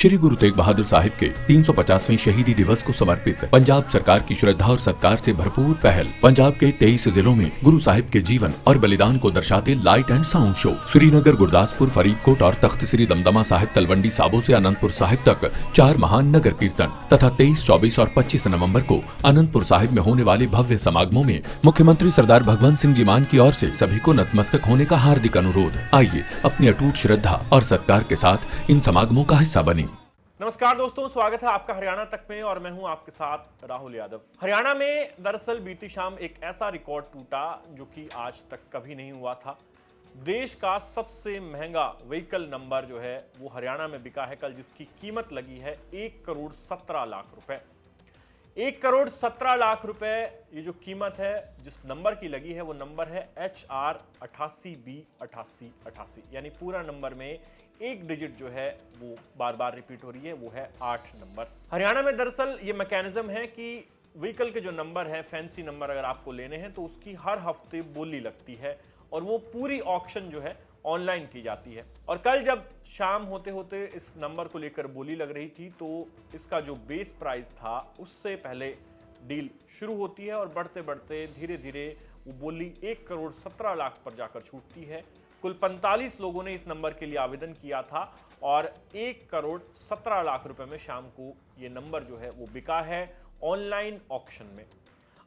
श्री गुरु तेग बहादुर साहिब के 350वें शहीदी दिवस को समर्पित पंजाब सरकार की श्रद्धा और सत्कार से भरपूर पहल। पंजाब के 23 जिलों में गुरु साहिब के जीवन और बलिदान को दर्शाते light and sound show. Srinagar, Gurdaspur, Faridkot और तख्त श्री दमदमा साहिब, तलवंडी साबो से अनंतपुर साहिब तक 4 महान नगर कीर्तन तथा 23, 24 और 25 नवम्बर को अनंतपुर साहिब में होने वाले भव्य समागमों में मुख्यमंत्री सरदार भगवंत सिंह जी मान की ओर से सभी को नतमस्तक होने का हार्दिक अनुरोध। आइए अपनी अटूट श्रद्धा और सत्कार के साथ इन समागमों का हिस्सा बने। नमस्कार दोस्तों, स्वागत है आपका हरियाणा तक में और मैं हूं आपके साथ राहुल यादव। हरियाणा में दरअसल बीती शाम एक ऐसा रिकॉर्ड टूटा जो कि आज तक कभी नहीं हुआ था। देश का सबसे महंगा व्हीकल नंबर जो है वो हरियाणा में बिका है कल, जिसकी कीमत लगी है 1 करोड़ 17 लाख रुपए। 1 करोड़ 17 लाख रुपए ये जो कीमत है जिस नंबर की लगी है वो नंबर है HR 88B8888, यानी पूरा नंबर में एक डिजिट जो है वो बार बार रिपीट हो रही है, वो है 8 नंबर। हरियाणा में दरअसल ये मैकेनिज्म है कि व्हीकल के जो नंबर है, फैंसी नंबर अगर आपको लेने हैं तो उसकी हर हफ्ते बोली लगती है और वो पूरी ऑक्शन जो है ऑनलाइन की जाती है। और कल जब शाम होते होते इस नंबर को लेकर बोली लग रही थी तो इसका जो बेस प्राइस था उससे पहले डील शुरू होती है और बढ़ते बढ़ते धीरे धीरे वो बोली 1 करोड़ 17 लाख पर जाकर छूटती है। कुल 45 लोगों ने इस नंबर के लिए आवेदन किया था और 1 करोड़ 17 लाख रुपए में शाम को ये नंबर जो है वो बिका है ऑनलाइन ऑक्शन में।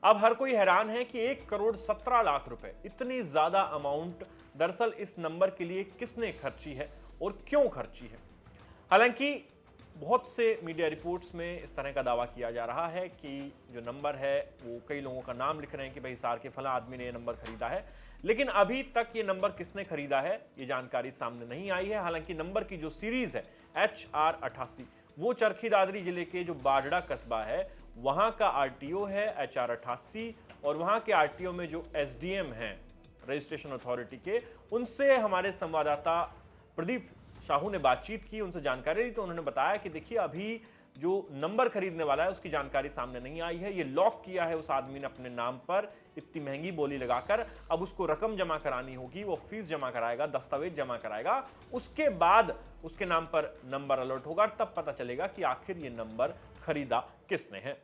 अब हर कोई हैरान है कि 1 करोड़ 17 लाख रुपए, इतनी ज्यादा अमाउंट दरअसल इस नंबर के लिए किसने खर्ची है और क्यों खर्ची है। हालांकि बहुत से मीडिया रिपोर्ट्स में इस तरह का दावा किया जा रहा है कि जो नंबर है वो कई लोगों का नाम लिख रहे हैं कि भाई हिसार के फला आदमी ने ये नंबर खरीदा है, लेकिन अभी तक ये नंबर किसने खरीदा है ये जानकारी सामने नहीं आई है। हालांकि नंबर की जो सीरीज है HR 88 वो चरखी दादरी जिले के जो बाढ़ड़ा कस्बा है वहां का RTO है HR 88 और वहां के RTO में जो SDM हैं रजिस्ट्रेशन अथॉरिटी के, उनसे हमारे संवाददाता प्रदीप साहू ने बातचीत की, उनसे जानकारी ली तो उन्होंने बताया कि देखिए अभी जो नंबर खरीदने वाला है उसकी जानकारी सामने नहीं आई है। ये लॉक किया है उस आदमी ने अपने नाम पर इतनी महंगी बोली लगाकर। अब उसको रकम जमा करानी होगी, वो फीस जमा कराएगा, दस्तावेज जमा कराएगा, उसके बाद उसके नाम पर नंबर अलर्ट होगा, तब पता चलेगा कि आखिर ये नंबर खरीदा किसने है।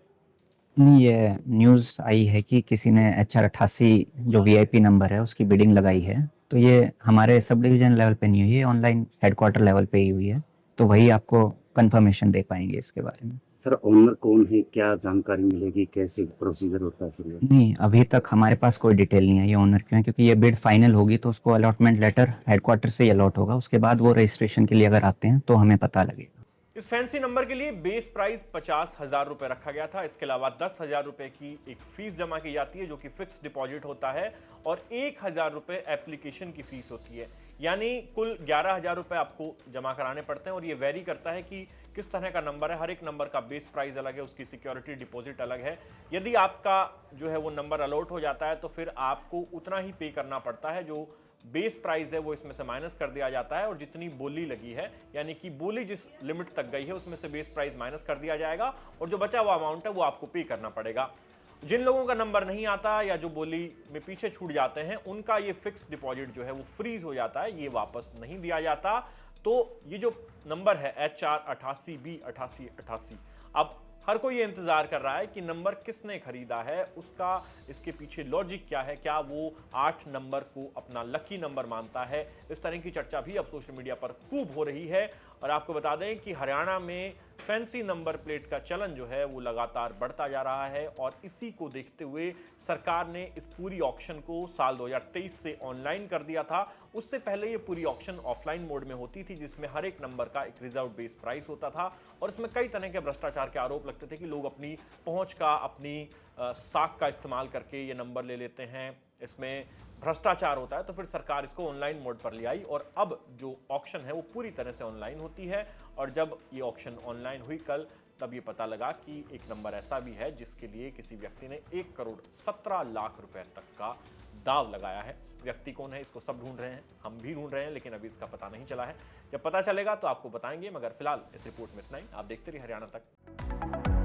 ये न्यूज़ आई है कि किसी ने HR 88 जो VIP नंबर है उसकी बिडिंग लगाई है। तो ये हमारे सब डिवीजन लेवल पे नहीं हुई है, ऑनलाइन हेडक्वार्टर लेवल पे ही हुई है। तो वही आपको कंफर्मेशन दे पाएंगे इसके बारे में। सर ओनर कौन है, क्या जानकारी मिलेगी, कैसे प्रोसीजर होता है फिर? नहीं, अभी तक हमारे पास कोई डिटेल नहीं है ये ओनर क्यों है, क्योंकि ये बिड फाइनल होगी तो उसको अलॉटमेंट लेटर हेडक्वार्टर से ही अलॉट होगा। उसके बाद वो रजिस्ट्रेशन के लिए अगर आते हैं तो हमें पता लगेगा। इस फैंसी नंबर के लिए बेस प्राइस 50,000 रुपए रखा गया था। इसके अलावा 10,000 रुपए की एक फीस जमा की जाती है जो कि फिक्स डिपॉजिट होता है और 1,000 रुपए एप्लीकेशन की फीस होती है, यानी कुल 11,000 रुपए आपको जमा कराने पड़ते हैं। और ये वेरी करता है कि किस तरह का नंबर है, हर एक नंबर का बेस प्राइस अलग है, उसकी सिक्योरिटी डिपॉजिट अलग है। यदि आपका जो है वो नंबर अलॉट हो जाता है तो फिर आपको उतना ही पे करना पड़ता है, जो बेस प्राइस है वो इसमें से माइनस कर दिया जाता है और जितनी बोली लगी है यानी कि बोली जिस लिमिट तक गई है उसमें से बेस प्राइस माइनस कर दिया जाएगा और जो बचा हुआ अमाउंट है वो आपको पे करना पड़ेगा। जिन लोगों का नंबर नहीं आता या जो बोली में पीछे छूट जाते हैं उनका ये फिक्स डिपॉजिट जो है वो फ्रीज हो जाता है, ये वापस नहीं दिया जाता। तो ये जो नंबर है HR 88B8888, अब हर कोई ये इंतजार कर रहा है कि नंबर किसने खरीदा है, उसका इसके पीछे लॉजिक क्या है, क्या वो 8 नंबर को अपना लकी नंबर मानता है। इस तरह की चर्चा भी अब सोशल मीडिया पर खूब हो रही है। और आपको बता दें कि हरियाणा में फैंसी नंबर प्लेट का चलन जो है वो लगातार बढ़ता जा रहा है और इसी को देखते हुए सरकार ने इस पूरी ऑक्शन को साल 2023 से ऑनलाइन कर दिया था। उससे पहले ये पूरी ऑक्शन ऑफलाइन मोड में होती थी जिसमें हर एक नंबर का एक रिजर्व बेस प्राइस होता था और इसमें कई तरह के भ्रष्टाचार के आरोप लगते थे कि लोग अपनी पहुंच का, अपनी साख का इस्तेमाल करके ये नंबर ले लेते हैं, इसमें भ्रष्टाचार होता है। तो फिर सरकार इसको ऑनलाइन मोड पर ले आई और अब जो ऑक्शन है वो पूरी तरह से ऑनलाइन होती है। और जब ये ऑक्शन ऑनलाइन हुई कल, तब ये पता लगा कि एक नंबर ऐसा भी है जिसके लिए किसी व्यक्ति ने 1 करोड़ 17 लाख रुपए तक का दाव लगाया है। व्यक्ति कौन है इसको सब ढूंढ रहे हैं, हम भी ढूंढ रहे हैं, लेकिन अभी इसका पता नहीं चला है। जब पता चलेगा तो आपको बताएंगे, मगर फिलहाल इस रिपोर्ट में इतना ही। आप देखते रहिए हरियाणा तक।